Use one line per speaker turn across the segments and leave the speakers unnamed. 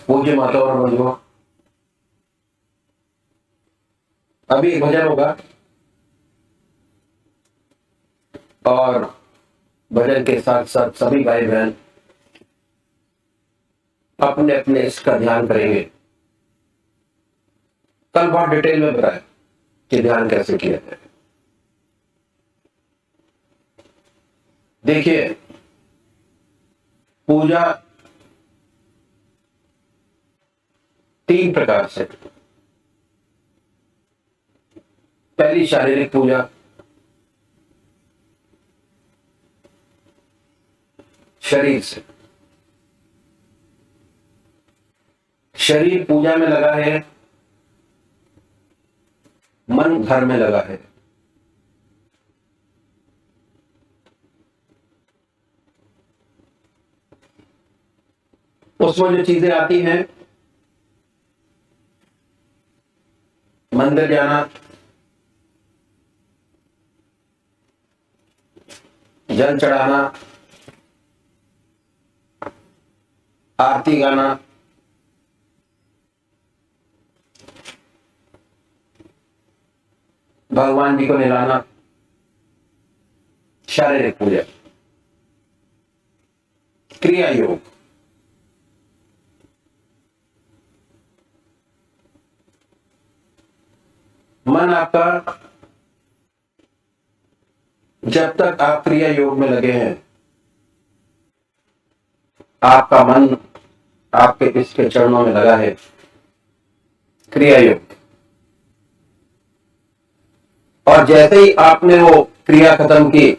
पूज्य माता और बंधुओं, अभी एक भजन होगा और भजन के साथ साथ सभी भाई बहन अपने अपने इसका ध्यान करेंगे। कल बहुत डिटेल में बताया कि ध्यान कैसे किया जाए। देखिए, पूजा 3 प्रकार से। पहली शारीरिक पूजा, शरीर से। शरीर पूजा में लगा है, मन घर में लगा है। उसमें जो चीजें आती हैं, मंदिर जाना, जल चढ़ाना, आरती गाना, भगवान जी को निलाना, शारीरिक पूजा। क्रिया योग, मन आपका जब तक आप क्रिया योग में लगे हैं, आपका मन आपके इसके चरणों में लगा है। क्रिया योग। और जैसे ही आपने वो क्रिया खत्म की,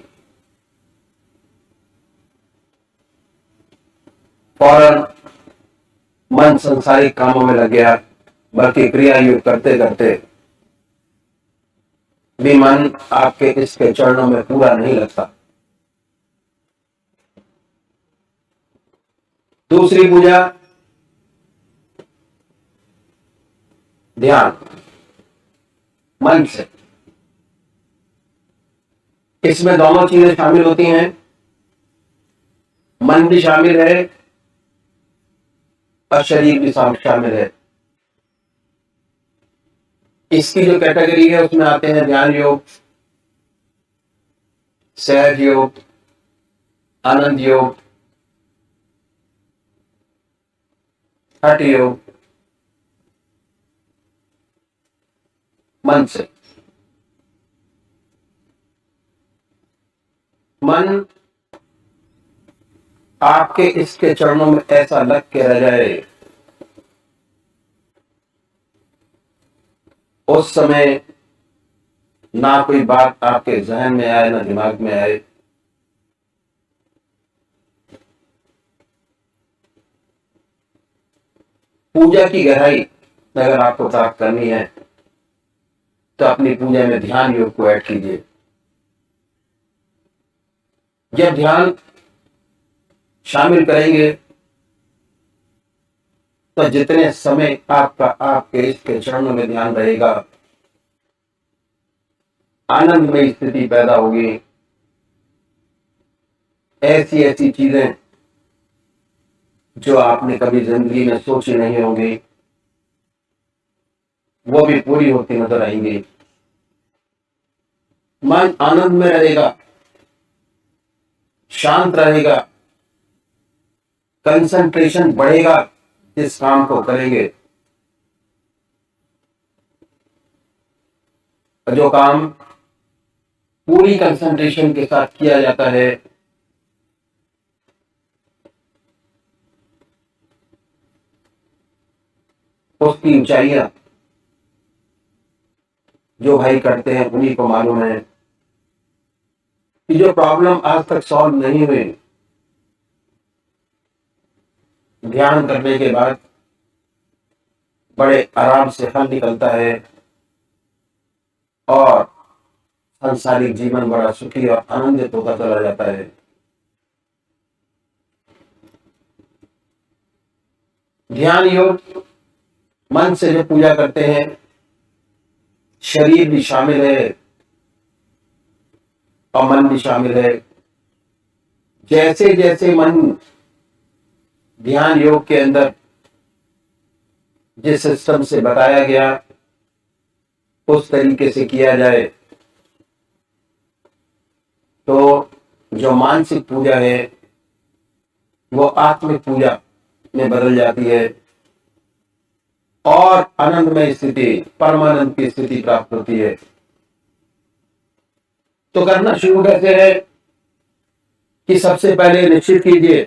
फौरन मन संसारिक कामों में लग गया, बल्कि क्रिया योग करते करते भी मन आपके इसके चरणों में पूरा नहीं लगता। दूसरी पूजा, ध्यान मन से। इसमें दोनों चीजें शामिल होती हैं, मन भी शामिल है और शरीर भी शामिल है। इसकी जो कैटेगरी है उसमें आते हैं ध्यान योग, सहज योग, आनंद योग, हठ योग। मन से। मन आपके इसके चरणों में ऐसा लग के रह जाए, उस समय ना कोई बात आपके जहन में आए, ना दिमाग में आए। पूजा की गहराई अगर आपको प्राप्त करनी है तो अपनी पूजा में ध्यान योग को ऐड कीजिए। जब ध्यान शामिल करेंगे तो जितने समय आपका आपके इसके चरणों में ध्यान रहेगा, आनंदमय स्थिति पैदा होगी। ऐसी ऐसी चीजें जो आपने कभी जिंदगी में सोची नहीं होंगी, वो भी पूरी होती नजर आएंगी। मन आनंद में रहेगा, शांत रहेगा, कंसंट्रेशन बढ़ेगा जिस काम को करेंगे। जो काम पूरी कंसंट्रेशन के साथ किया जाता है, उसकी ऊंचाइयां जो भाई करते हैं उन्हीं को मालूम है कि जो प्रॉब्लम आज तक सॉल्व नहीं हुई, ध्यान करने के बाद बड़े आराम से हल निकलता है और सांसारिक जीवन बड़ा सुखी और आनंदित होता चला जाता है। ध्यान योग मन से जो पूजा करते हैं, शरीर भी शामिल है और मन भी शामिल है। जैसे जैसे मन ध्यान योग के अंदर जिस सिस्टम से बताया गया उस तरीके से किया जाए तो जो मानसिक पूजा है वो आत्मिक पूजा में बदल जाती है और आनंदमय स्थिति, परमानंद की स्थिति प्राप्त होती है। तो करना शुरू कैसे है कि सबसे पहले निश्चित कीजिए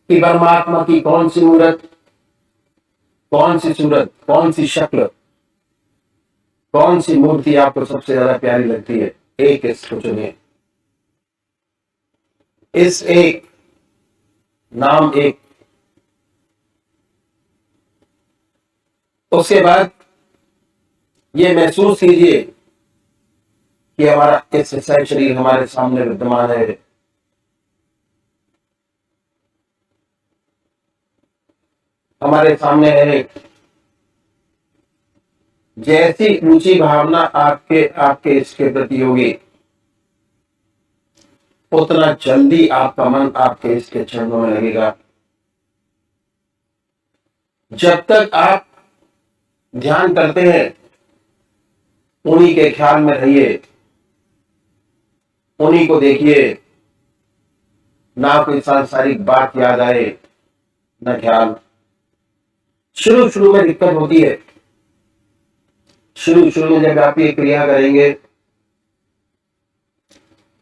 कि परमात्मा की कौन सी मूर्त, कौन सी सूरत, कौन सी शक्ल, कौन सी मूर्ति आपको सबसे ज्यादा प्यारी लगती है। एक इसको चुनिए। इस एक नाम एक। उसके बाद ये महसूस कीजिए कि हमारा इस शरीर हमारे सामने विद्यमान है। हमारे सामने है। जैसी ऊंची भावना आपके आपके इसके प्रति होगी उतना जल्दी आपका मन आपके इसके चरणों में लगेगा। जब तक आप ध्यान करते हैं उन्हीं के ख्याल में रहिए, उन्हीं को देखिए। ना कोई सांसारिक बात याद आए न ख्याल। शुरू शुरू में दिक्कत होती है। शुरू शुरू में जब आप ये क्रिया करेंगे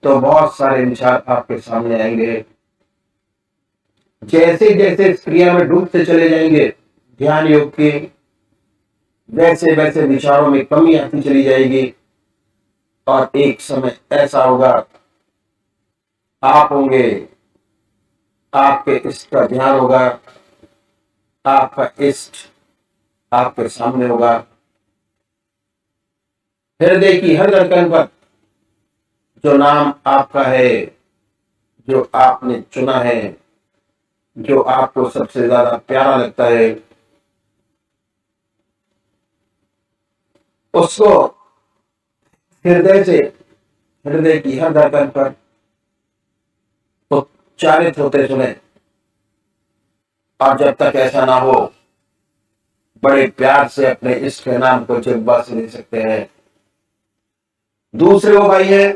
तो बहुत सारे विचार आपके सामने आएंगे। जैसे जैसे इस क्रिया में डूबते चले जाएंगे ध्यान योग के, वैसे वैसे विचारों में कमी आती चली जाएगी और एक समय ऐसा होगा आप होंगे, आपके इष्ट का ध्यान होगा, आपका इष्ट आपके सामने होगा। हृदय की हर धड़कन पर जो नाम आपका है, जो आपने चुना है, जो आपको सबसे ज्यादा प्यारा लगता है, उसको हृदय से, हृदय की हर धड़कन पर उच्चारित होते सुने। और जब तक ऐसा ना हो बड़े प्यार से अपने इष्ट के नाम को जिह्वा से ले सकते हैं। दूसरे वो भाई है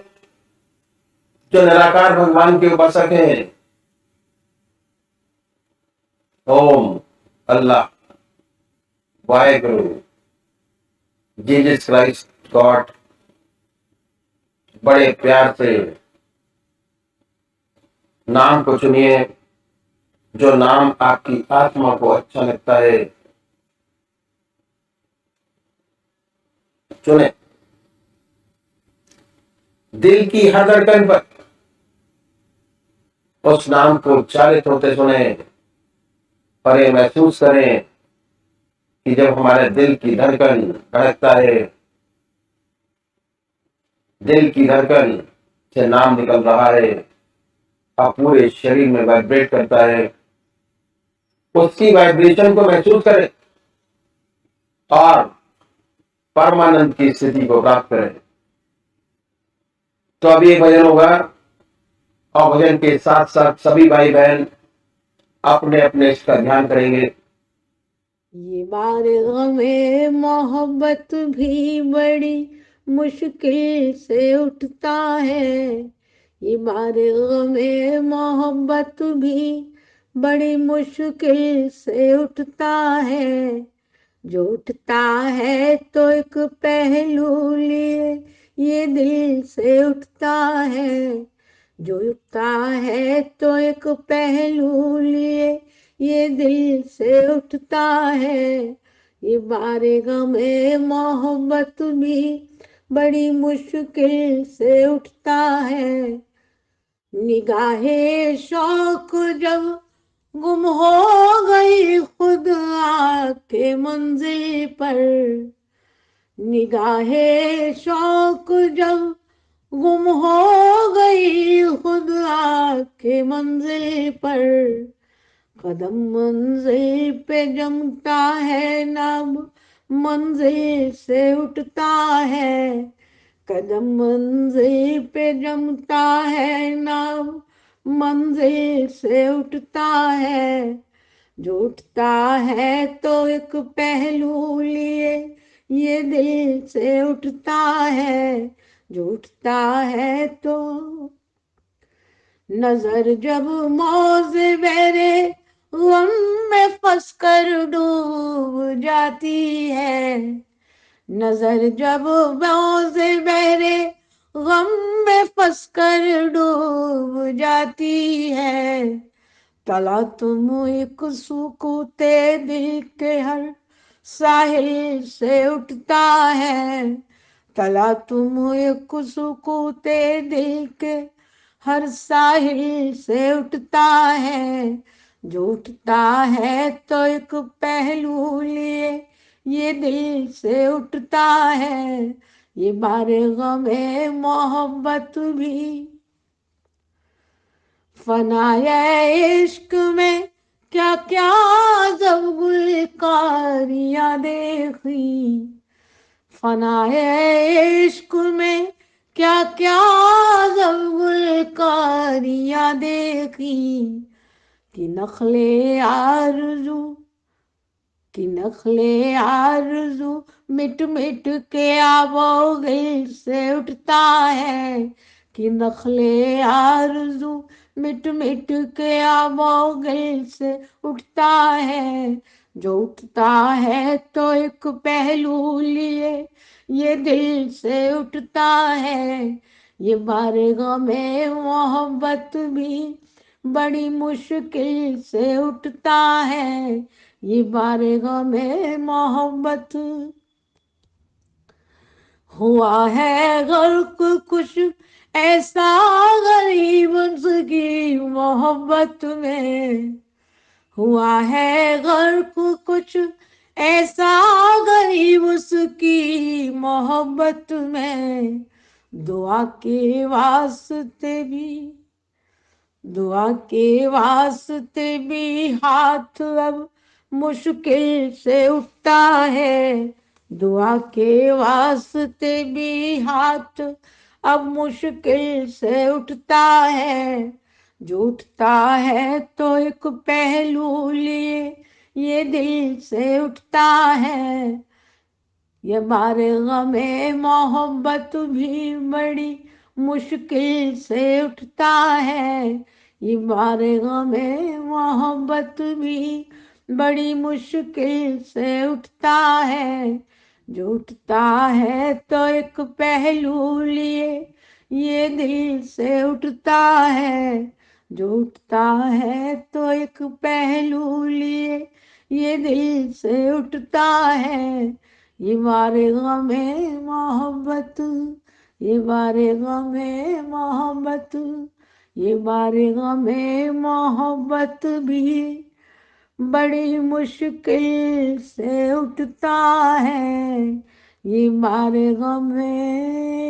जो निराकार भगवान के उपासक हैं। ओम, अल्लाह, वाहेगुरु, जीसस क्राइस्ट, गॉड, बड़े प्यार से नाम को चुनिए। जो नाम आपकी आत्मा को अच्छा लगता है चुने। दिल की हर धड़कन पर उस नाम को उच्चारित होते सुने और ये महसूस करें कि जब हमारे दिल की धड़कन धड़कता है, दिल की धड़कन से नाम निकल रहा है और पूरे शरीर में वाइब्रेट करता है, उसकी वाइब्रेशन को महसूस करें और परमानंद की स्थिति को प्राप्त करें। तो अब ये भजन होगा और भजन के साथ साथ सभी भाई बहन अपने अपने इसका ध्यान करेंगे।
ये बारगाह में मोहब्बत भी बड़ी मुश्किल से उठता है। ये बारगाह में मोहब्बत भी बड़ी मुश्किल से उठता है। जो उठता है तो एक पहलू लिए ये दिल से उठता है। जो उठता है तो एक पहलू लिए ये दिल से उठता है। ये बारगाह में मोहब्बत भी बड़ी मुश्किल से उठता है। निगाहे शौक जब गुम हो गई खुद आके मंजिल पर। निगाहे शौक जब गुम हो गई खुद आके मंजिल पर। कदम मंजिल पे जमता है नाम मंजिल से उठता है। कदम मंजिल पे जमता है नाम मंजिल से उठता है। जो उठता है तो एक पहलू लिए ये दिल से उठता है, जो उठता है तो नजर जब मौज मेरे गम में फंस कर डूब जाती है, नजर जब मौज मेरे गम में फंस कर डूब जाती है, तला तुम एक सुकूते दिल के हर साहिल से उठता है, तला तुम एक सुकूते दिल के हर साहिल से उठता है, जो उठता है तो एक पहलू लिए ये दिल से उठता है, ये बारे गमे मोहब्बत भी फनाए इश्क में क्या क्या जब गुलकारियां देखी, फनाए इश्क में क्या क्या जब गुलकारियां देखी, कि नखले आरज़ू कि नखले आरज़ू मिट मिट के आबो दिल से उठता है, कि नखले आरज़ू मिट मिट के आबो दिल से उठता है, जो उठता है तो एक पहलू लिए ये दिल से उठता है, ये बारगाह में मोहब्बत भी बड़ी मुश्किल से उठता है, ये बारगाह में मोहब्बत हुआ है गर्क कुछ ऐसा गरीब की मोहब्बत में, हुआ है गर्क कुछ ऐसा गरीब उसकी मोहब्बत में, दुआ के वास्ते भी दुआ के वास्ते भी हाथ अब मुश्किल से उठता है, दुआ के वास्ते भी हाथ अब मुश्किल से उठता है, जो उठता है तो एक पहलू लिए ये दिल से उठता है, ये बारगाह में मोहब्बत भी बड़ी मुश्किल से उठता है, ये बारगाह में मोहब्बत भी बड़ी मुश्किल से उठता है, जो उठता है तो एक पहलू लिए ये दिल से उठता है, जो उठता है तो एक पहलू लिए ये दिल से उठता है, ये बारगाह में मोहब्बत, ये बारगाह में मोहब्बत, ये बारगाह में मोहब्बत भी बड़ी मुश्किल से उठता है, ये बारगाह में।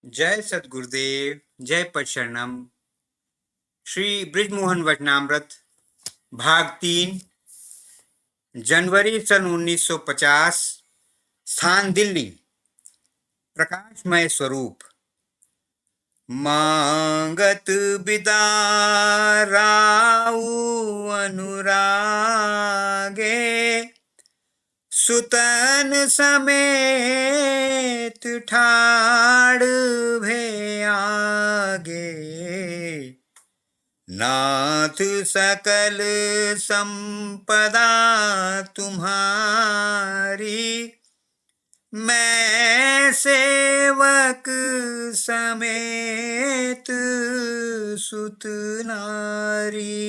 जय सद्गुरुदेव, जय पदशरणम। श्री बृजमोहन वचनामृत भाग 3, जनवरी सन 1950, स्थान दिल्ली। प्रकाशमय स्वरूप। मांगत बिदा राउ अनुरागे, सुतन समेत ठाड़ भे आगे। नाथ सकल संपदा तुम्हारी, मैं सेवक समेत सुत नारी।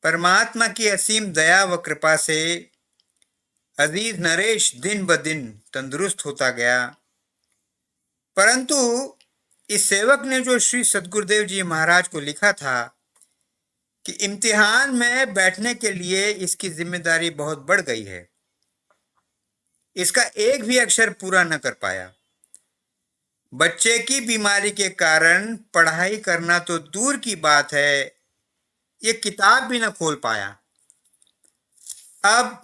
परमात्मा की असीम दया व कृपा से अजीज नरेश दिन ब दिन तंदुरुस्त होता गया, परंतु इस सेवक ने जो श्री सद्गुरुदेव जी महाराज को लिखा था कि इम्तिहान में बैठने के लिए इसकी जिम्मेदारी बहुत बढ़ गई है, इसका एक भी अक्षर पूरा न कर पाया। बच्चे की बीमारी के कारण पढ़ाई करना तो दूर की बात है, ये किताब भी न खोल पाया। अब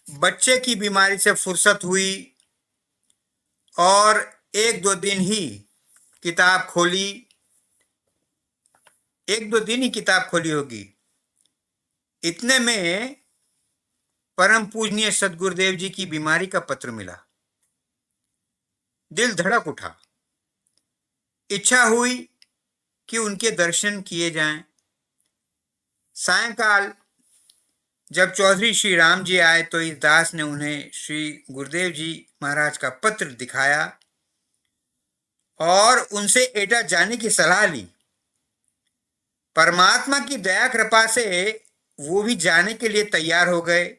बच्चे की बीमारी से फुर्सत हुई और 1-2 दिन ही किताब खोली, 1-2 दिन ही किताब खोली होगी। इतने में परम पूजनीय सद्गुरुदेव जी की बीमारी का पत्र मिला। दिल धड़क उठा, इच्छा हुई कि उनके दर्शन किए जाएं। सायंकाल जब चौधरी श्री राम जी आए तो इस दास ने उन्हें श्री गुरुदेव जी महाराज का पत्र दिखाया और उनसे एटा जाने की सलाह ली। परमात्मा की दया कृपा से वो भी जाने के लिए तैयार हो गए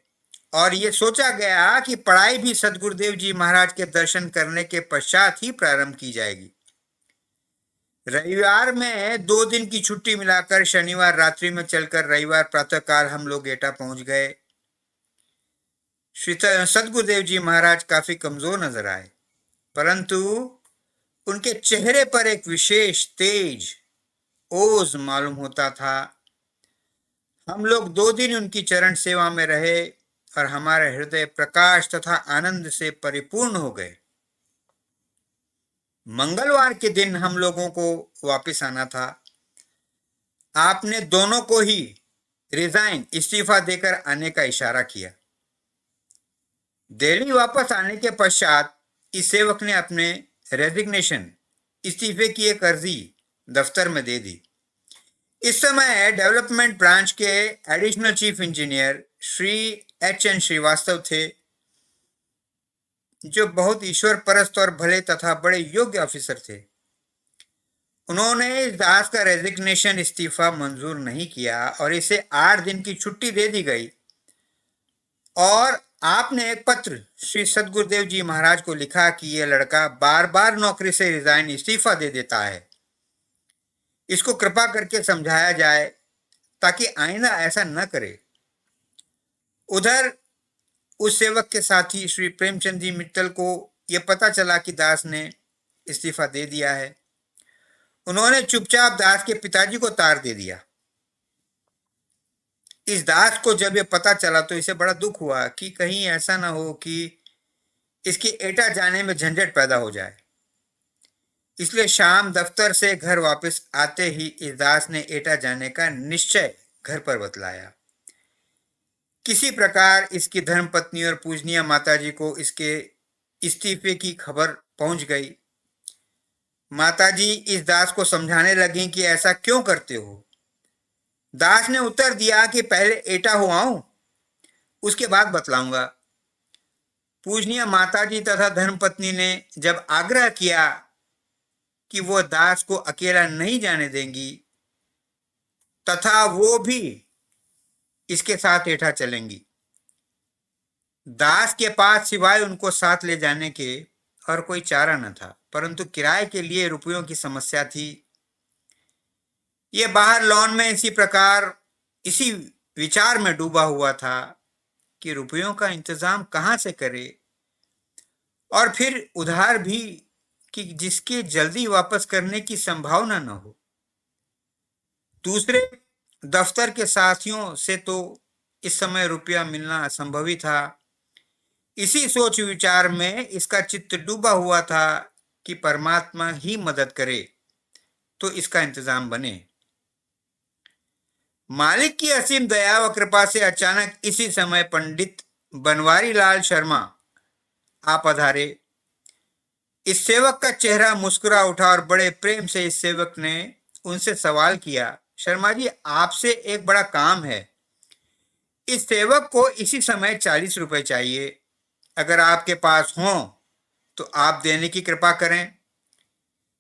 और ये सोचा गया कि पढ़ाई भी सद्गुरुदेव जी महाराज के दर्शन करने के पश्चात ही प्रारंभ की जाएगी। रविवार में 2 दिन की छुट्टी मिलाकर शनिवार रात्रि में चलकर रविवार प्रातःकाल हम लोग एटा पहुंच गए। श्री सद्गुरुदेव जी महाराज काफी कमजोर नजर आए, परंतु उनके चेहरे पर एक विशेष तेज ओज मालूम होता था। हम लोग 2 दिन उनकी चरण सेवा में रहे और हमारे हृदय प्रकाश तथा आनंद से परिपूर्ण हो गए। मंगलवार के दिन हम लोगों को वापस आना था। आपने दोनों को ही रिजाइन इस्तीफा देकर आने का इशारा किया। दिल्ली वापस आने के पश्चात इस सेवक ने अपने रेजिग्नेशन इस्तीफे की एक अर्जी दफ्तर में दे दी। इस समय डेवलपमेंट ब्रांच के additional chief engineer Shri HN Srivastava थे, जो बहुत ईश्वर परस्त और भले तथा बड़े योग्य ऑफिसर थे। उन्होंने इस दास का रेजिग्नेशन इस्तीफा मंजूर नहीं किया और इसे 8 दिन की छुट्टी दे दी गई और आपने एक पत्र श्री सद्गुरुदेव जी महाराज को लिखा कि यह लड़का बार बार नौकरी से रिजाइन इस्तीफा दे देता है, इसको कृपा करके समझाया जाए ताकि आइंदा ऐसा न करे। उधर उस सेवक के साथी श्री प्रेमचंद जी मित्तल को यह पता चला कि दास ने इस्तीफा दे दिया है। उन्होंने चुपचाप दास के पिताजी को तार दे दिया। इस दास को जब यह पता चला तो इसे बड़ा दुख हुआ कि कहीं ऐसा ना हो कि इसके एटा जाने में झंझट पैदा हो जाए। इसलिए शाम दफ्तर से घर वापस आते ही इस दास ने एटा जाने का निश्चय घर पर बतलाया। किसी प्रकार इसकी धर्मपत्नी और पूजनीय माताजी को इसके इस्तीफे की खबर पहुंच गई। माताजी इस दास को समझाने लगी कि ऐसा क्यों करते हो। दास ने उत्तर दिया कि पहले एटा हो आऊं, उसके बाद बतलाऊंगा। पूजनीय माताजी तथा धर्मपत्नी ने जब आग्रह किया कि वो दास को अकेला नहीं जाने देंगी तथा वो भी इसके साथ एटा चलेंगी, दास के पास सिवाय उनको साथ ले जाने के और कोई चारा न था, परंतु किराए के लिए रुपयों की समस्या थी। ये बाहर लॉन में इसी विचार में डूबा हुआ था कि रुपयों का इंतजाम कहां से करे और फिर उधार भी कि जिसके जल्दी वापस करने की संभावना न हो। दूसरे दफ्तर के साथियों से तो इस समय रुपया मिलना असंभव ही था। इसी सोच विचार में इसका चित्त डूबा हुआ था कि परमात्मा ही मदद करे तो इसका इंतजाम बने। मालिक की असीम दया व कृपा से अचानक इसी समय पंडित बनवारी लाल शर्मा आ पधारे। इस सेवक का चेहरा मुस्कुरा उठा और बड़े प्रेम से इस सेवक ने उनसे सवाल किया, शर्मा जी, आपसे एक बड़ा काम है। इस सेवक को इसी समय 40 रुपए चाहिए। अगर आपके पास हो तो आप देने की कृपा करें।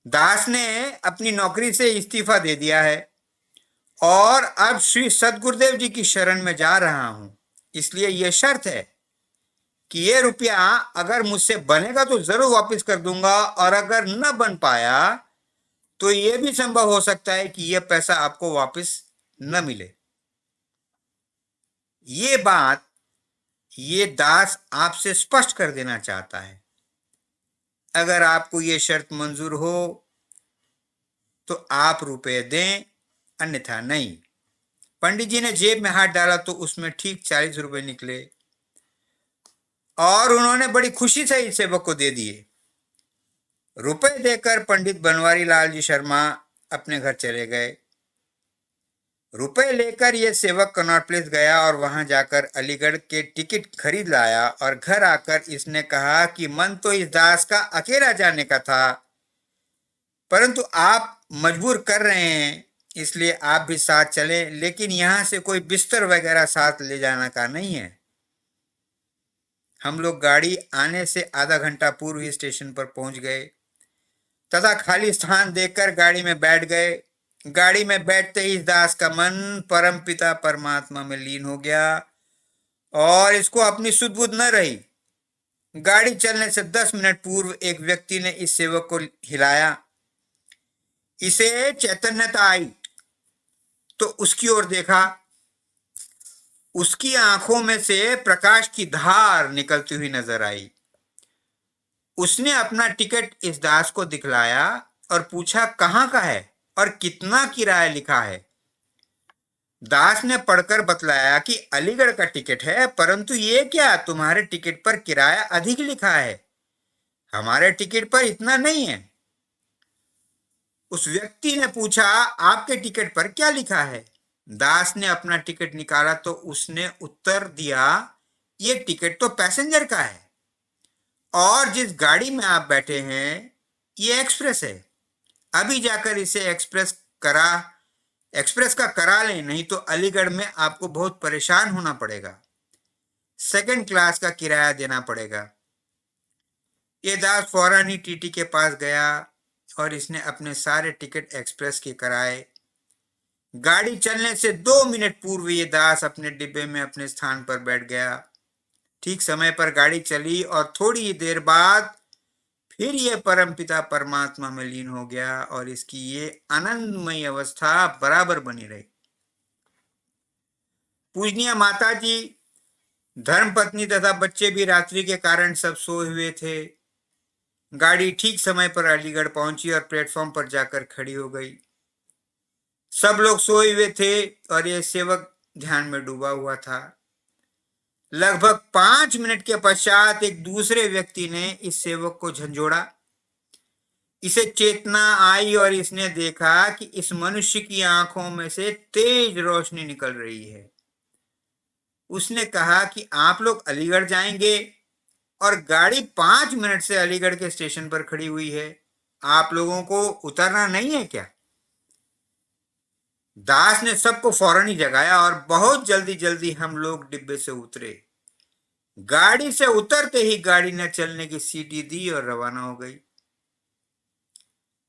दास ने अपनी नौकरी से इस्तीफा दे दिया है और अब श्री सदगुरुदेव जी की शरण में जा रहा हूं, इसलिए यह शर्त है कि ये रुपया अगर मुझसे बनेगा तो जरूर वापस कर दूंगा, और अगर न बन पाया तो यह भी संभव हो सकता है कि यह पैसा आपको वापस न मिले। ये बात ये दास आपसे स्पष्ट कर देना चाहता है। अगर आपको ये शर्त मंजूर हो तो आप रुपए दें, अन्यथा नहीं। पंडित जी ने जेब में हाथ डाला तो उसमें ठीक 40 रुपए निकले और उन्होंने बड़ी खुशी से इस सेवक को दे दिए। रुपए देकर पंडित बनवारी लाल जी शर्मा अपने घर चले गए। रुपए लेकर यह सेवक कनॉट प्लेस गया और वहां जाकर अलीगढ़ के टिकट खरीद लाया और घर आकर इसने कहा कि मन तो इस दास का अकेला जाने का था, परंतु आप मजबूर कर रहे हैं, इसलिए आप भी साथ चले, लेकिन यहां से कोई बिस्तर वगैरह साथ ले जाना का नहीं है। हम लोग गाड़ी आने से आधा घंटा पूर्व ही स्टेशन पर पहुंच गए तथा खाली स्थान देखकर गाड़ी में बैठ गए। गाड़ी में बैठते ही इस दास का मन परम पिता परमात्मा में लीन हो गया और इसको अपनी सुध बुध न रही। गाड़ी चलने से 10 मिनट पूर्व एक व्यक्ति ने इस सेवक को हिलाया। इसे चैतन्यता आई तो उसकी ओर देखा। उसकी आंखों में से प्रकाश की धार निकलती हुई नजर आई। उसने अपना टिकट इस दास को दिखलाया और पूछा कहां का है और कितना किराया लिखा है। दास ने पढ़कर बतलाया कि अलीगढ़ का टिकट है, परंतु ये क्या, तुम्हारे टिकट पर किराया अधिक लिखा है, हमारे टिकट पर इतना नहीं है। उस व्यक्ति ने पूछा आपके टिकट पर क्या लिखा है। दास ने अपना टिकट निकाला तो उसने उत्तर दिया ये टिकट तो पैसेंजर का है और जिस गाड़ी में आप बैठे हैं ये एक्सप्रेस है। अभी जाकर इसे एक्सप्रेस का करा लें, नहीं तो अलीगढ़ में आपको बहुत परेशान होना पड़ेगा, 2nd क्लास का किराया देना पड़ेगा। ये दास फौरन ही टीटी के पास गया और इसने अपने सारे टिकट एक्सप्रेस के कराए। गाड़ी चलने से 2 मिनट पूर्व ये दास अपने डिब्बे में अपने स्थान पर बैठ गया। ठीक समय पर गाड़ी चली और थोड़ी ही देर बाद फिर ये परमपिता परमात्मा में लीन हो गया और इसकी ये आनंदमयी अवस्था बराबर बनी रही। पूजनीय माता जी, धर्मपत्नी तथा बच्चे भी रात्रि के कारण सब सोए हुए थे। गाड़ी ठीक समय पर अलीगढ़ पहुंची और प्लेटफॉर्म पर जाकर खड़ी हो गई। सब लोग सोए हुए थे और यह सेवक ध्यान में डूबा हुआ था। लगभग 5 मिनट के पश्चात एक दूसरे व्यक्ति ने इस सेवक को झंझोड़ा। इसे चेतना आई और इसने देखा कि इस मनुष्य की आंखों में से तेज रोशनी निकल रही है। उसने कहा कि आप लोग अलीगढ़ जाएंगे और गाड़ी 5 मिनट से अलीगढ़ के स्टेशन पर खड़ी हुई है, आप लोगों को उतरना नहीं है क्या? दास ने सबको फौरन ही जगाया और बहुत जल्दी जल्दी हम लोग डिब्बे से उतरे। गाड़ी से उतरते ही गाड़ी ने चलने की सीटी दी और रवाना हो गई।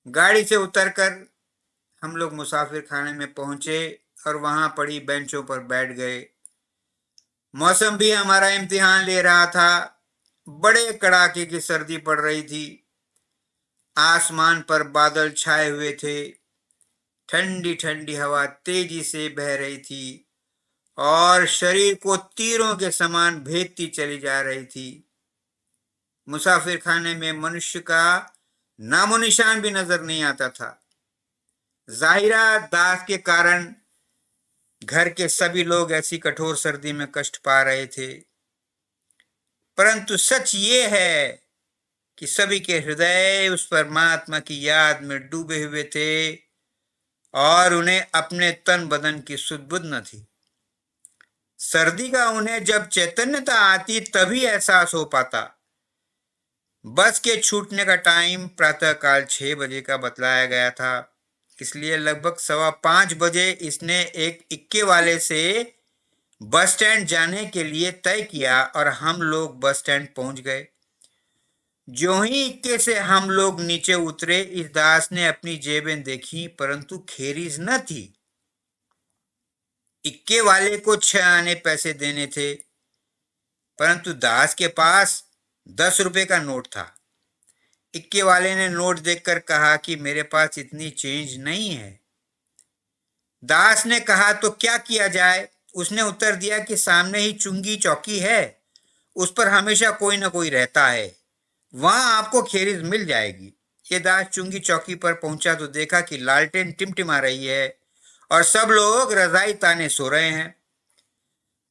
गाड़ी से उतरकर हम लोग मुसाफिर खाने में पहुंचे और वहां पड़ी बेंचों पर बैठ गए। मौसम भी हमारा इम्तिहान ले रहा था। बड़े कड़ाके की सर्दी पड़ रही थी। आसमान पर बादल छाए हुए थे। ठंडी ठंडी हवा तेजी से बह रही थी और शरीर को तीरों के समान भेदती चली जा रही थी। मुसाफिर खाने में मनुष्य का नामो निशान भी नजर नहीं आता था। जाहिरा दास के कारण घर के सभी लोग ऐसी कठोर सर्दी में कष्ट पा रहे थे, परंतु सच ये है कि सभी के हृदय उस परमात्मा की याद में डूबे हुए थे और उन्हें अपने तन बदन की सुध बुध न थी। सर्दी का उन्हें जब चैतन्यता आती तभी एहसास हो पाता। बस के छूटने का टाइम प्रातःकाल 6 बजे का बतलाया गया था, इसलिए लगभग 4:15 बजे इसने एक इक्के वाले से बस स्टैंड जाने के लिए तय किया और हम लोग बस स्टैंड पहुंच गए। जो ही इक्के से हम लोग नीचे उतरे, इस दास ने अपनी जेबें देखी, परंतु खेरीज न थी। इक्के वाले को 6 आने पैसे देने थे, परंतु दास के पास 10 रुपए का नोट था। इक्के वाले ने नोट देखकर कहा कि मेरे पास इतनी चेंज नहीं है। दास ने कहा तो क्या किया जाए? उसने उत्तर दिया कि सामने ही चुंगी चौकी है, उस पर हमेशा कोई ना कोई रहता है, वहां आपको खेरीज मिल जाएगी। ये दास चुंगी चौकी पर पहुंचा तो देखा कि लालटेन टिमटिमा रही है और सब लोग रजाई ताने सो रहे हैं।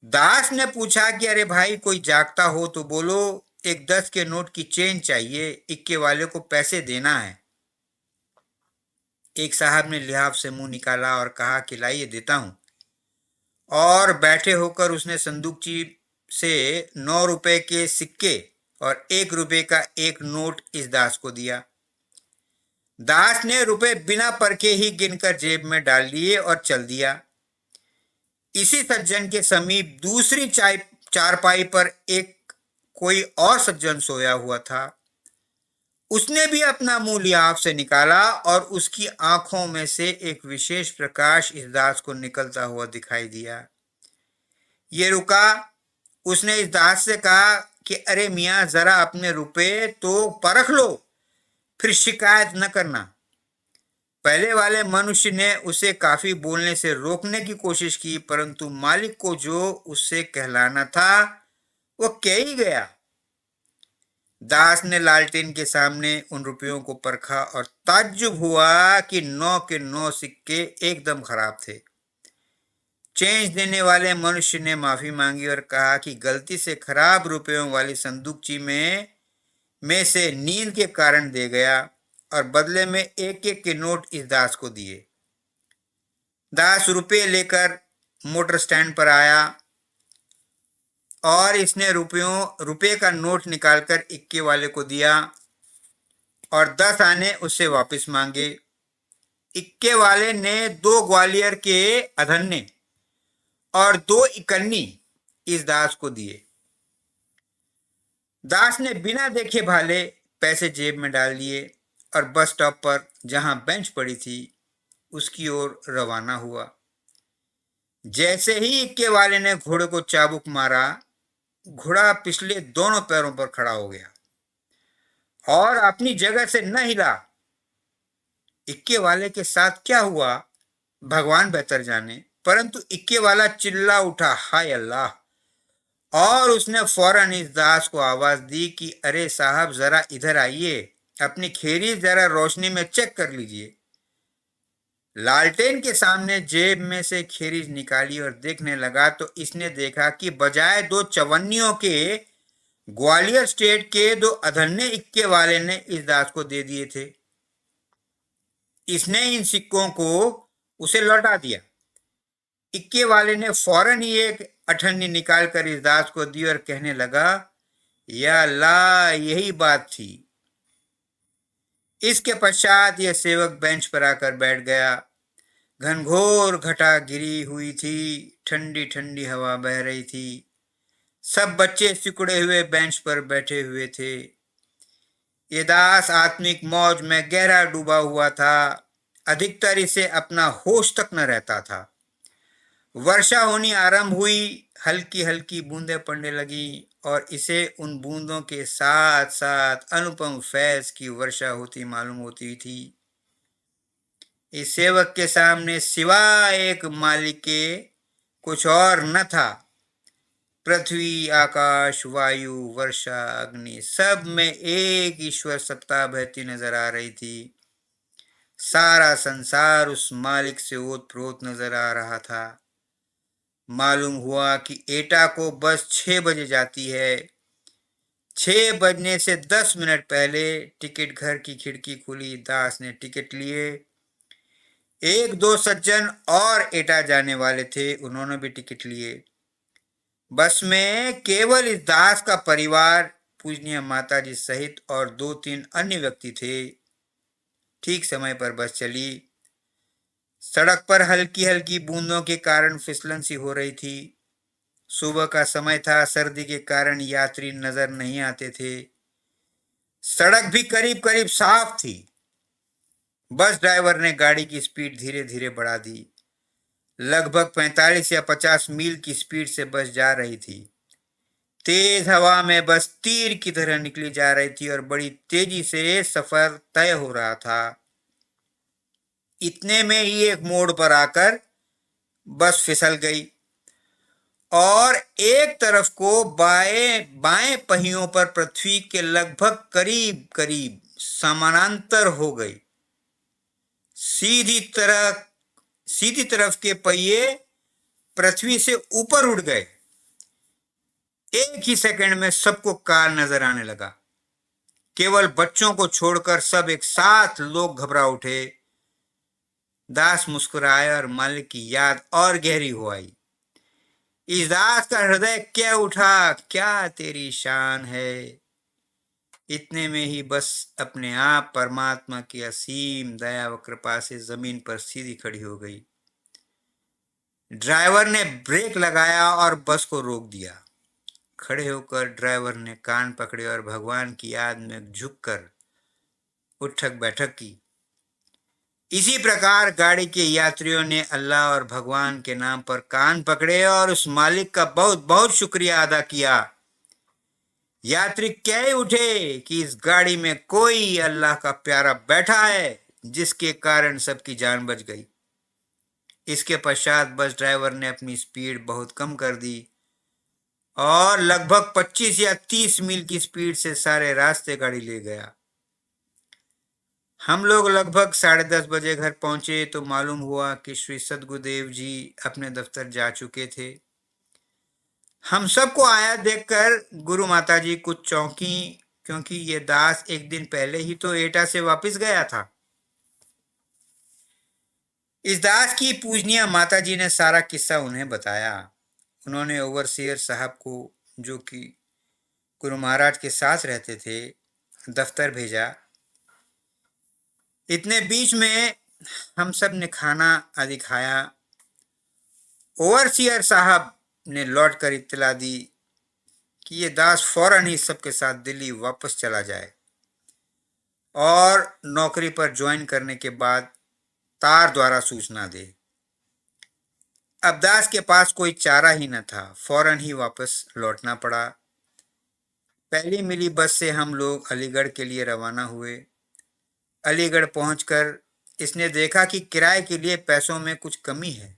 दास ने पूछा कि अरे भाई, कोई जागता हो तो बोलो, एक 10 के नोट की चेन चाहिए, इक्के वाले को पैसे देना है। एक साहब ने लिहाफ से मुंह निकाला और कहा कि लाइए देता हूं, और बैठे होकर उसने संदूकची से 9 रुपए के सिक्के और 1 रुपए का एक नोट इस दास को दिया। दास ने रुपए बिना परखे ही गिनकर जेब में डाल लिए और चल दिया। इसी सज्जन के समीप दूसरी चारपाई पर एक कोई और सज्जन सोया हुआ था। उसने भी अपना मुंह लिहाफ से निकाला और उसकी आंखों में से एक विशेष प्रकाश इस दास को निकलता हुआ दिखाई दिया। ये रुका। उसने इस दास से कहा कि अरे मियाँ, जरा अपने रुपए तो परख लो, फिर शिकायत न करना। पहले वाले मनुष्य ने उसे काफी बोलने से रोकने की कोशिश की, परंतु मालिक को जो उससे कहलाना था वो कह ही गया। दास ने लालटेन के सामने उन रुपयों को परखा और ताज्जुब हुआ कि 9 के 9 सिक्के एकदम खराब थे। चेंज देने वाले मनुष्य ने माफी मांगी और कहा कि गलती से खराब रुपयों वाली संदूकची में से नींद के कारण दे गया, और बदले में 1-1 के नोट इस दास को दिए। दास रुपये लेकर मोटर स्टैंड पर आया और इसने रुपये का नोट निकालकर इक्के वाले को दिया और 10 आने उससे वापस मांगे। इक्के वाले ने 2 ग्वालियर के अधन्ने और 2 इकन्नी इस दास को दिए। दास ने बिना देखे भाले पैसे जेब में डाल लिए और बस स्टॉप पर जहां बेंच पड़ी थी उसकी ओर रवाना हुआ। जैसे ही इक्के वाले ने घोड़े को चाबुक मारा, घोड़ा पिछले दोनों पैरों पर खड़ा हो गया और अपनी जगह से न हिला। इक्के वाले के साथ क्या हुआ भगवान बेहतर जाने, परंतु इक्के वाला चिल्ला उठा, हाय अल्लाह, और उसने फौरन इस दास को आवाज दी कि अरे साहब, जरा इधर आइए, अपनी खेरीज जरा रोशनी में चेक कर लीजिए। लालटेन के सामने जेब में से खेरीज निकाली और देखने लगा तो इसने देखा कि बजाय 2 चवन्नियों के ग्वालियर स्टेट के 2 अधन्ने इक्के वाले ने इस दास को दे दिए थे। इसने इन सिक्कों को उसे लौटा दिया। इक्के वाले ने फौरन ही एक अठन्नी निकालकर इस दास को दी और कहने लगा, या अल्लाह, यही बात थी। इसके पश्चात यह सेवक बेंच पर आकर बैठ गया। घनघोर घटा गिरी हुई थी, ठंडी ठंडी हवा बह रही थी। सब बच्चे सिकुड़े हुए बेंच पर बैठे हुए थे। ये दास आत्मिक मौज में गहरा डूबा हुआ था। अधिकतर इसे अपना होश तक न रहता था। वर्षा होनी आरंभ हुई, हल्की हल्की बूंदें पड़ने लगी और इसे उन बूंदों के साथ साथ अनुपम फैज की वर्षा होती मालूम होती थी। इस सेवक के सामने सिवाय एक मालिक के कुछ और न था। पृथ्वी, आकाश, वायु, वर्षा, अग्नि, सब में एक ईश्वर सत्ता बहती नजर आ रही थी। सारा संसार उस मालिक से ओत-प्रोत नजर आ रहा था। मालूम हुआ कि एटा को बस 6 बजे जाती है। 6 बजने से 10 मिनट पहले टिकट घर की खिड़की खुली। दास ने टिकट लिए। एक दो सज्जन और एटा जाने वाले थे, उन्होंने भी टिकट लिए। बस में केवल इस दास का परिवार, पूजनीय माताजी सहित और 2-3 अन्य व्यक्ति थे। ठीक समय पर बस चली। सड़क पर हल्की हल्की बूंदों के कारण फिसलन सी हो रही थी। सुबह का समय था, सर्दी के कारण यात्री नजर नहीं आते थे। सड़क भी करीब करीब साफ थी। बस ड्राइवर ने गाड़ी की स्पीड धीरे धीरे बढ़ा दी। लगभग 45 या 50 मील की स्पीड से बस जा रही थी। तेज हवा में बस तीर की तरह निकली जा रही थी और बड़ी तेजी से सफर तय हो रहा था। इतने में ही एक मोड़ पर आकर बस फिसल गई और एक तरफ को बाएं पहियों पर पृथ्वी के लगभग करीब करीब समानांतर हो गई। सीधी तरफ के पहिए पृथ्वी से ऊपर उड़ गए। एक ही सेकंड में सबको काल नजर आने लगा। केवल बच्चों को छोड़कर सब एक साथ लोग घबरा उठे। दास मुस्कुराए और मालिक की याद और गहरी हो आई। इस दास का हृदय क्या उठा, क्या तेरी शान है। इतने में ही बस अपने आप परमात्मा की असीम दया व कृपा से जमीन पर सीधी खड़ी हो गई। ड्राइवर ने ब्रेक लगाया और बस को रोक दिया। खड़े होकर ड्राइवर ने कान पकड़े और भगवान की याद में झुककर उठक बैठक की। इसी प्रकार गाड़ी के यात्रियों ने अल्लाह और भगवान के नाम पर कान पकड़े और उस मालिक का बहुत बहुत शुक्रिया अदा किया। यात्री कह उठे कि इस गाड़ी में कोई अल्लाह का प्यारा बैठा है, जिसके कारण सबकी जान बच गई। इसके पश्चात बस ड्राइवर ने अपनी स्पीड बहुत कम कर दी और लगभग 25 या 30 मील की स्पीड से सारे रास्ते गाड़ी ले गया। हम लोग लगभग 10:30 बजे घर पहुंचे तो मालूम हुआ कि श्री सद्गुरुदेव जी अपने दफ्तर जा चुके थे। हम सबको आया देखकर गुरु माता जी कुछ चौंकी, क्योंकि ये दास एक दिन पहले ही तो एटा से वापस गया था। इस दास की पूजनीय माता जी ने सारा किस्सा उन्हें बताया। उन्होंने ओवरसियर साहब को, जो कि गुरु महाराज के साथ रहते थे, दफ्तर भेजा। इतने बीच में हम सब ने खाना आदि खाया। ओवरसियर साहब ने लौटकर इत्तला दी कि ये दास फौरन ही सबके साथ दिल्ली वापस चला जाए और नौकरी पर ज्वाइन करने के बाद तार द्वारा सूचना दे। अब दास के पास कोई चारा ही न था, फौरन ही वापस लौटना पड़ा। पहली मिली बस से हम लोग अलीगढ़ के लिए रवाना हुए। अलीगढ़ पहुंचकर इसने देखा कि किराए के लिए पैसों में कुछ कमी है।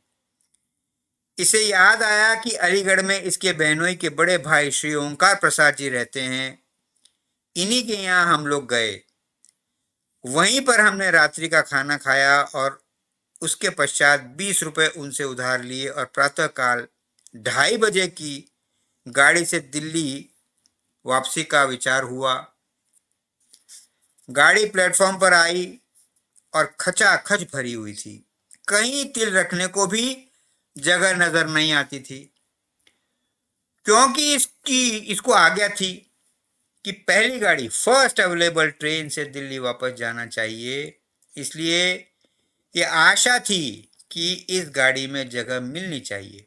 इसे याद आया कि अलीगढ़ में इसके बहनोई के बड़े भाई श्री ओंकार प्रसाद जी रहते हैं। इन्हीं के यहाँ हम लोग गए। वहीं पर हमने रात्रि का खाना खाया और उसके पश्चात 20 रुपए उनसे उधार लिए और प्रातःकाल 2:30 बजे की गाड़ी से दिल्ली वापसी का विचार हुआ। गाड़ी प्लेटफॉर्म पर आई और खचाखच भरी हुई थी। कहीं तिल रखने को भी जगह नजर नहीं आती थी, क्योंकि इसको आज्ञा थी कि पहली गाड़ी फर्स्ट अवेलेबल ट्रेन से दिल्ली वापस जाना चाहिए। इसलिए ये आशा थी कि इस गाड़ी में जगह मिलनी चाहिए।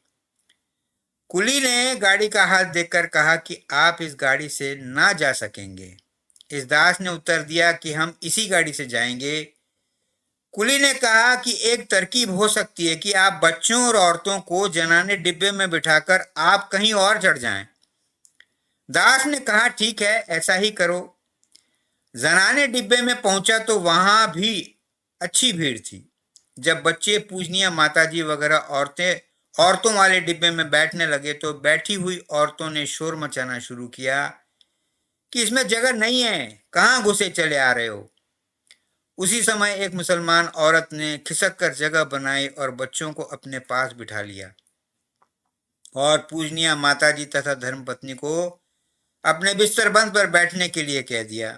कुली ने गाड़ी का हाल देखकर कहा कि आप इस गाड़ी से ना जा सकेंगे। इस दास ने उत्तर दिया कि हम इसी गाड़ी से जाएंगे। कुली ने कहा कि एक तरकीब हो सकती है कि आप बच्चों और औरतों को जनाने डिब्बे में बिठाकर आप कहीं और चढ़ जाएं। दास ने कहा ठीक है, ऐसा ही करो। जनाने डिब्बे में पहुंचा तो वहां भी अच्छी भीड़ थी। जब बच्चे, पूजनीय माताजी वगैरह औरतें औरतों वाले डिब्बे में बैठने लगे तो बैठी हुई औरतों ने शोर मचाना शुरू किया कि इसमें जगह नहीं है, कहाँ घुसे चले आ रहे हो। उसी समय एक मुसलमान औरत ने खिसक कर जगह बनाई और बच्चों को अपने पास बिठा लिया और पूजनीय माताजी तथा धर्मपत्नी को अपने बिस्तर बंद पर बैठने के लिए कह दिया।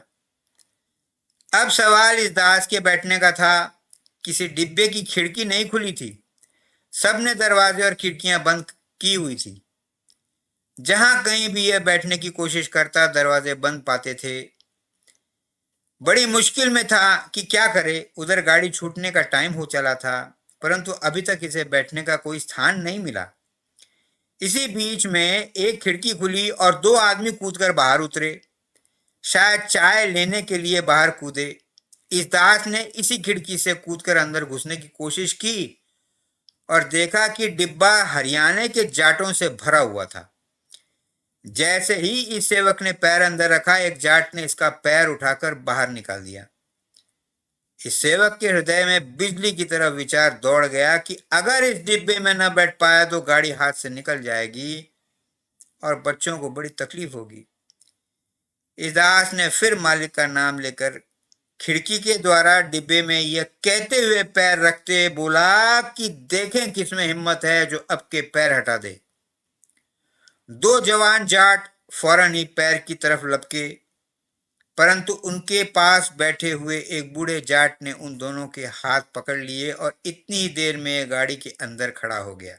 अब सवाल इस दास के बैठने का था। किसी डिब्बे की खिड़की नहीं खुली थी, सबने दरवाजे और खिड़कियां बंद की हुई थी। जहां कहीं भी यह बैठने की कोशिश करता दरवाजे बंद पाते थे। बड़ी मुश्किल में था कि क्या करे। उधर गाड़ी छूटने का टाइम हो चला था, परंतु अभी तक इसे बैठने का कोई स्थान नहीं मिला। इसी बीच में एक खिड़की खुली और दो आदमी कूदकर बाहर उतरे, शायद चाय लेने के लिए बाहर कूदे। इस दास ने इसी खिड़की से कूदकर अंदर घुसने की कोशिश की और देखा कि डिब्बा हरियाणा के जाटों से भरा हुआ था। जैसे ही इस सेवक ने पैर अंदर रखा, एक जाट ने इसका पैर उठाकर बाहर निकाल दिया। इस सेवक के हृदय में बिजली की तरह विचार दौड़ गया कि अगर इस डिब्बे में न बैठ पाया तो गाड़ी हाथ से निकल जाएगी और बच्चों को बड़ी तकलीफ होगी। इस दास ने फिर मालिक का नाम लेकर खिड़की के द्वारा डिब्बे में यह कहते हुए पैर रखते बोला कि देखें किसमें हिम्मत है जो अब के पैर हटा दे। दो जवान जाट फौरन ही पैर की तरफ लपके, परंतु उनके पास बैठे हुए एक बूढ़े जाट ने उन दोनों के हाथ पकड़ लिए और इतनी ही देर में गाड़ी के अंदर खड़ा हो गया।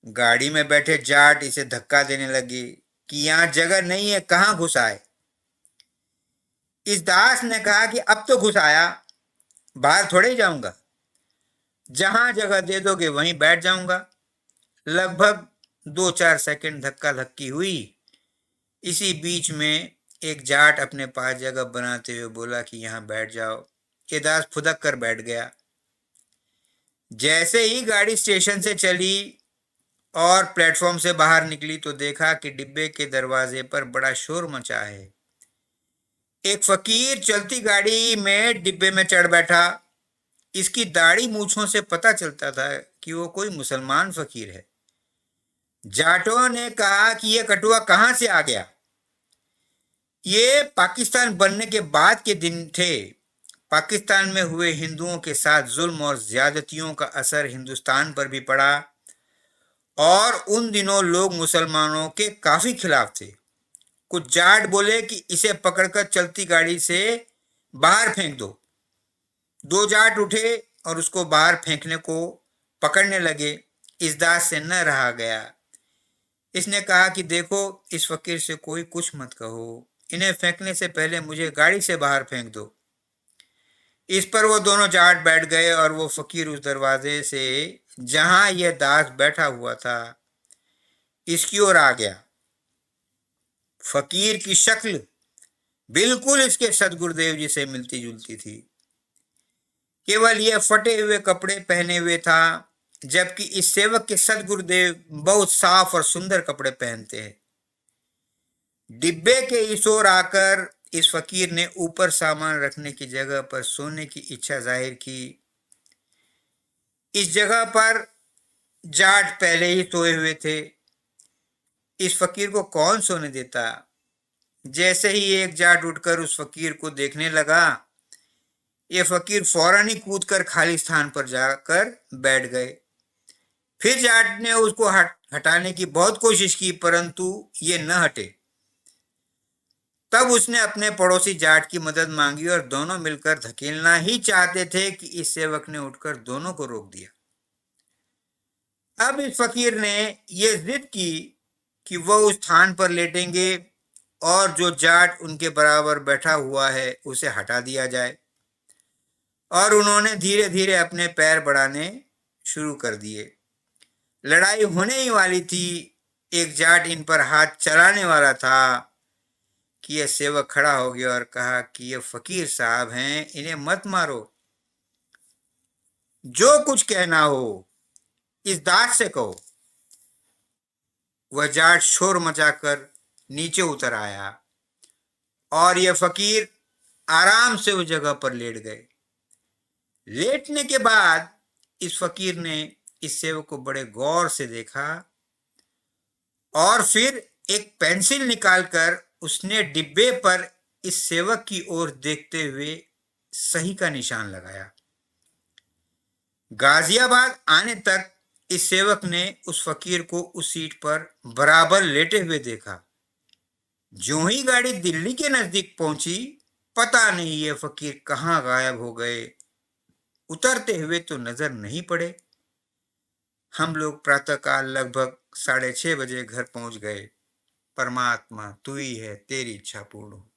गाड़ी में बैठे जाट इसे धक्का देने लगे कि यहां जगह नहीं है, कहां घुस आए। इस दास ने कहा कि अब तो घुस आया, बाहर थोड़े ही जाऊंगा, जहां जगह दे दोगे वहीं बैठ जाऊंगा। लगभग 2-4 सेकंड धक्का धक्की हुई। इसी बीच में एक जाट अपने पास जगह बनाते हुए बोला कि यहां बैठ जाओ। ये दास फुदक कर बैठ गया। जैसे ही गाड़ी स्टेशन से चली और प्लेटफॉर्म से बाहर निकली तो देखा कि डिब्बे के दरवाजे पर बड़ा शोर मचा है। एक फकीर चलती गाड़ी में डिब्बे में चढ़ बैठा। इसकी दाढ़ी मूछों से पता चलता था कि वो कोई मुसलमान फकीर है। जाटों ने कहा कि यह कटुआ कहां से आ गया। ये पाकिस्तान बनने के बाद के दिन थे। पाकिस्तान में हुए हिंदुओं के साथ जुल्म और ज्यादतियों का असर हिंदुस्तान पर भी पड़ा और उन दिनों लोग मुसलमानों के काफी खिलाफ थे। कुछ जाट बोले कि इसे पकड़कर चलती गाड़ी से बाहर फेंक दो। दो जाट उठे और उसको बाहर फेंकने को पकड़ने लगे। इस दास से न रहा गया। इसने कहा कि देखो, इस फकीर से कोई कुछ मत कहो, इन्हें फेंकने से पहले मुझे गाड़ी से बाहर फेंक दो। इस पर वो दोनों जाट बैठ गए और वो फकीर उस दरवाजे से जहां यह दास बैठा हुआ था इसकी ओर आ गया। फकीर की शक्ल बिल्कुल इसके सदगुरुदेव जी से मिलती जुलती थी। केवल यह फटे हुए कपड़े पहने हुए था, जबकि इस सेवक के सदगुरुदेव बहुत साफ और सुंदर कपड़े पहनते हैं। डिब्बे के इस ओर आकर इस फकीर ने ऊपर सामान रखने की जगह पर सोने की इच्छा जाहिर की। इस जगह पर जाट पहले ही सोए हुए थे। इस फकीर को कौन सोने देता। जैसे ही एक जाट उठकर उस फकीर को देखने लगा, ये फकीर फौरन ही कूदकर खाली स्थान पर जाकर बैठ गए। फिर जाट ने उसको हटाने की बहुत कोशिश की, परंतु ये न हटे। तब उसने अपने पड़ोसी जाट की मदद मांगी और दोनों मिलकर धकेलना ही चाहते थे कि इस सेवक ने उठकर दोनों को रोक दिया। अब इस फकीर ने यह जिद की कि वह उस स्थान पर लेटेंगे और जो जाट उनके बराबर बैठा हुआ है उसे हटा दिया जाए। और उन्होंने धीरे धीरे अपने पैर बढ़ाने शुरू कर दिए। लड़ाई होने ही वाली थी। एक जाट इन पर हाथ चलाने वाला था कि यह सेवक खड़ा हो गया और कहा कि ये फकीर साहब हैं, इन्हें मत मारो, जो कुछ कहना हो इस दास से कहो। वह जाट शोर मचाकर नीचे उतर आया और यह फकीर आराम से उस जगह पर लेट गए। लेटने के बाद इस फकीर ने इस सेवक को बड़े गौर से देखा और फिर एक पेंसिल निकालकर उसने डिब्बे पर इस सेवक की ओर देखते हुए सही का निशान लगाया। गाजियाबाद आने तक इस सेवक ने उस फकीर को उस सीट पर बराबर लेटे हुए देखा। ज्यों ही गाड़ी दिल्ली के नजदीक पहुंची, पता नहीं ये फकीर कहां गायब हो गए। उतरते हुए तो नजर नहीं पड़े। हम लोग प्रातःकाल लगभग 6:30 बजे घर पहुंच गए। परमात्मा तू ही है, तेरी इच्छा पूर्ण हो।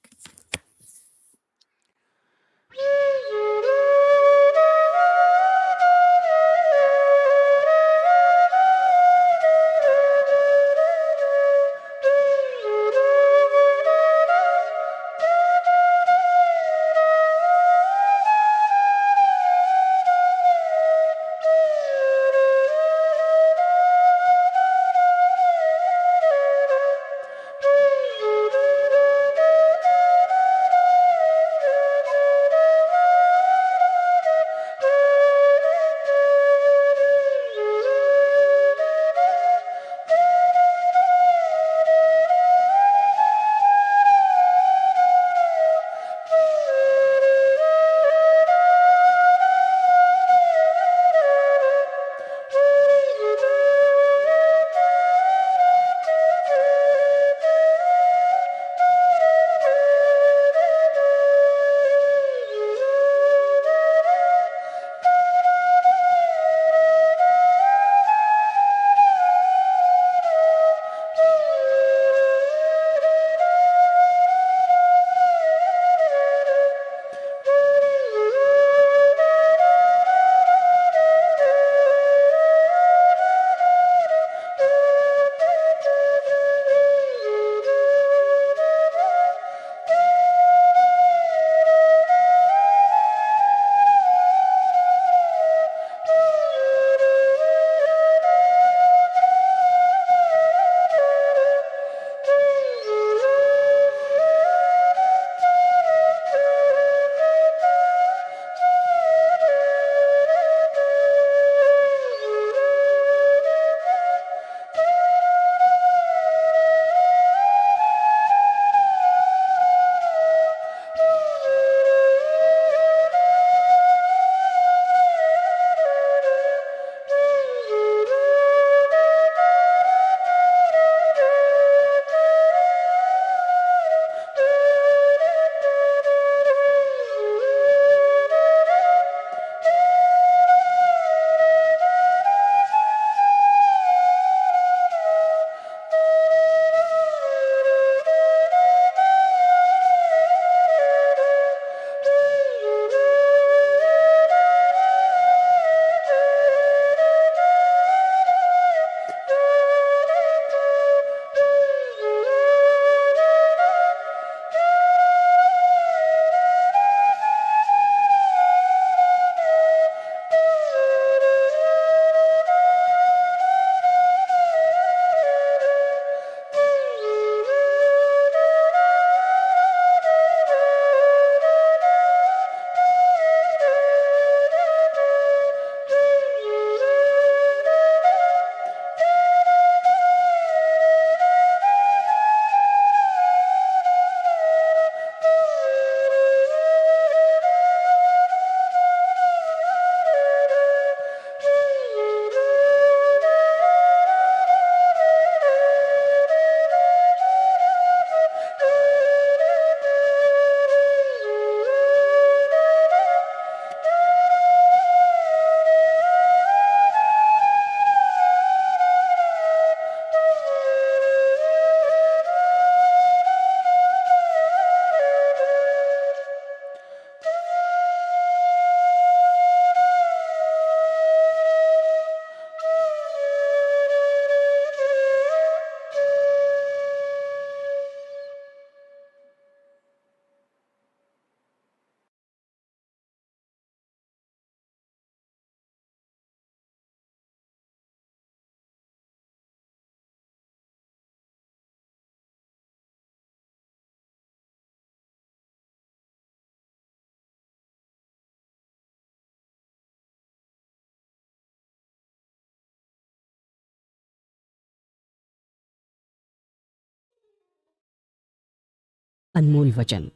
अनमोल वचन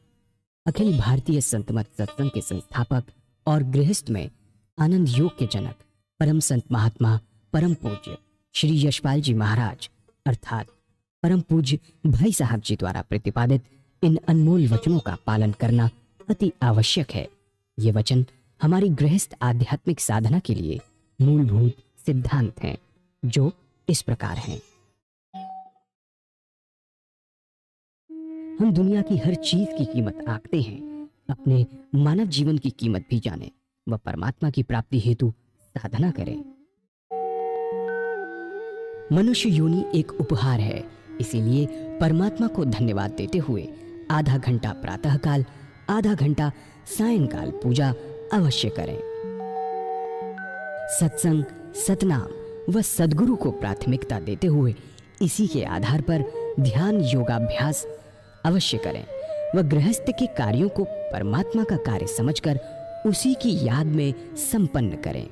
अखिल भारतीय संत मत सत्संग के संस्थापक और गृहस्थ में आनंद योग के जनक परम संत महात्मा परम पूज्य श्री यशपाल जी महाराज अर्थात परम पूज्य भाई साहब जी द्वारा प्रतिपादित इन अनमोल वचनों का पालन करना अति आवश्यक है। ये वचन हमारी गृहस्थ आध्यात्मिक साधना के लिए मूलभूत सिद्धांत हैं, जो इस प्रकार हैं। हम दुनिया की हर चीज की कीमत आंकते हैं, अपने मानव जीवन की कीमत भी जानें व परमात्मा की प्राप्ति हेतु साधना करें। मनुष्य योनि एक उपहार है, इसीलिए परमात्मा को धन्यवाद देते हुए आधा घंटा प्रातःकाल, आधा घंटा सायंकाल पूजा अवश्य करें। सत्संग, सतनाम व सद्गुरु को प्राथमिकता देते हुए इसी के आधार पर ध्यान योगाभ्यास अवश्य करें व गृहस्थ के कार्यों को परमात्मा का कार्य समझकर उसी की याद में संपन्न करें।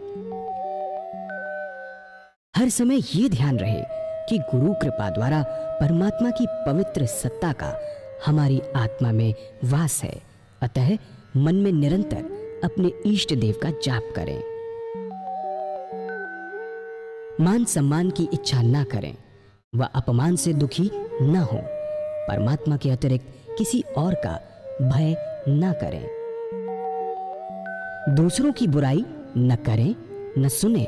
हर समय ये ध्यान रहे कि गुरु कृपा द्वारा परमात्मा की पवित्र सत्ता का हमारी आत्मा में वास है, अतः मन में निरंतर अपने इष्ट देव का जाप करें। मान सम्मान की इच्छा न करें व अपमान से दुखी न हो। परमात्मा के अतिरिक्त किसी और का भय न करें। दूसरों की बुराई न करें, न सुने,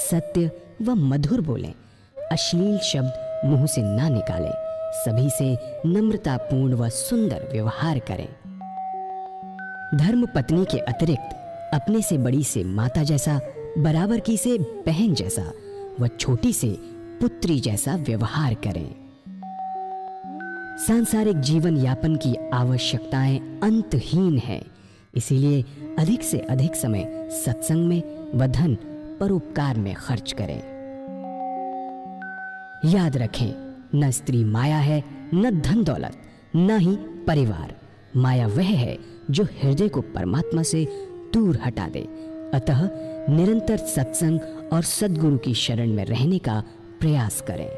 सत्य व मधुर बोलें, अश्लील शब्द मुंह से ना निकालें, सभी से नम्रतापूर्ण व सुंदर व्यवहार करें। धर्म पत्नी के अतिरिक्त अपने से बड़ी से माता जैसा, बराबर की से बहन जैसा व छोटी से पुत्री जैसा व्यवहार करें। सांसारिक जीवन यापन की आवश्यकताएं अंतहीन हैं, इसीलिए अधिक से अधिक समय सत्संग में व धन परोपकार में खर्च करें। याद रखें, न स्त्री माया है, न धन दौलत, न ही परिवार। माया वह है जो हृदय को परमात्मा से दूर हटा दे। अतः निरंतर सत्संग और सद्गुरु की शरण में रहने का प्रयास करें।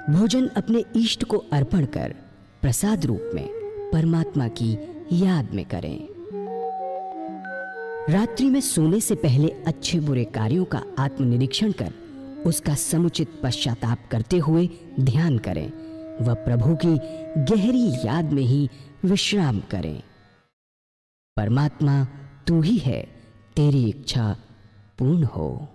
भोजन अपने इष्ट को अर्पण कर प्रसाद रूप में परमात्मा की याद में करें। रात्रि में सोने से पहले अच्छे बुरे कार्यों का आत्मनिरीक्षण कर उसका समुचित पश्चाताप करते हुए ध्यान करें व प्रभु की गहरी याद में ही विश्राम करें। परमात्मा तू ही है, तेरी इच्छा पूर्ण हो।